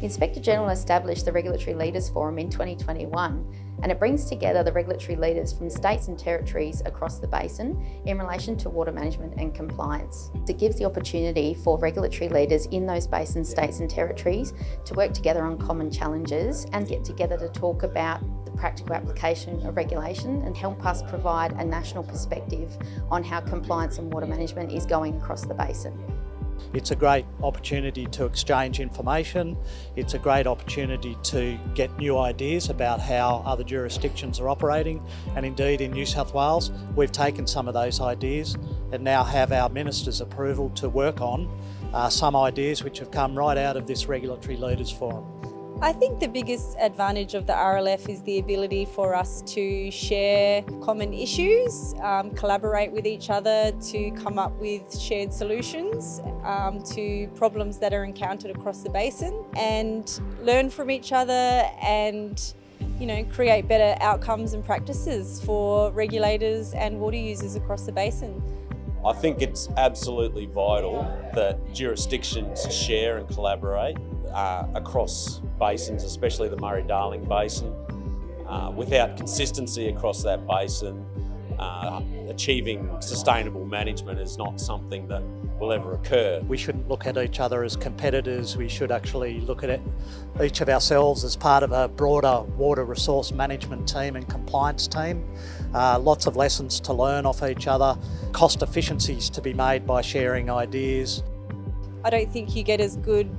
Inspector General established the Regulatory Leaders Forum in 2021, and it brings together the regulatory leaders from states and territories across the basin in relation to water management and compliance. It gives the opportunity for regulatory leaders in those basin states and territories to work together on common challenges and get together to talk about the practical application of regulation and help us provide a national perspective on how compliance and water management is going across the basin. It's a great opportunity to exchange information. It's a great opportunity to get new ideas about how other jurisdictions are operating. And indeed in New South Wales, we've taken some of those ideas and now have our Minister's approval to work on some ideas which have come right out of this Regulatory Leaders Forum. I think the biggest advantage of the RLF is the ability for us to share common issues, collaborate with each other to come up with shared solutions to problems that are encountered across the basin, and learn from each other and create better outcomes and practices for regulators and water users across the basin. I think it's absolutely vital that jurisdictions share and collaborate across basins, especially the Murray-Darling Basin. Without consistency across that basin, achieving sustainable management is not something that will ever occur. We shouldn't look at each other as competitors. We should actually look at each of ourselves as part of a broader water resource management team and compliance team. Lots of lessons to learn off each other, cost efficiencies to be made by sharing ideas. I don't think you get as good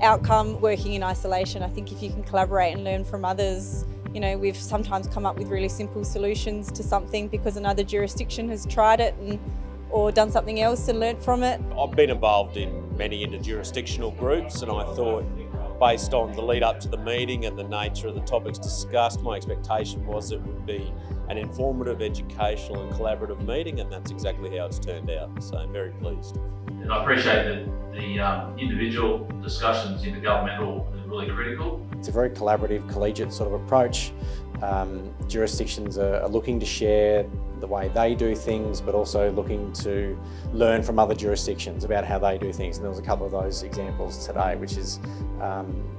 outcome working in isolation. I think if you can collaborate and learn from others, we've sometimes come up with really simple solutions to something because another jurisdiction has tried it or done something else and learnt from it. I've been involved in many inter-jurisdictional groups, and I thought, based on the lead up to the meeting and the nature of the topics discussed, my expectation was it would be an informative, educational and collaborative meeting, and that's exactly how it's turned out, so I'm very pleased. And I appreciate that the individual discussions, intergovernmental, is really critical. It's a very collaborative, collegiate sort of approach. Jurisdictions are looking to share the way they do things, but also looking to learn from other jurisdictions about how they do things. And there was a couple of those examples today, which is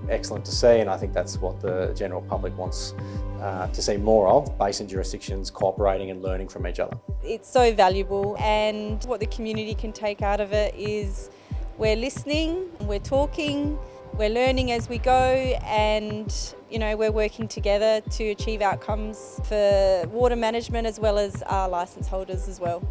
excellent to see, and I think that's what the general public wants to see more of, basin jurisdictions cooperating and learning from each other. It's so valuable, and what the community can take out of it is we're listening, we're talking, we're learning as we go, and we're working together to achieve outcomes for water management as well as our licence holders as well.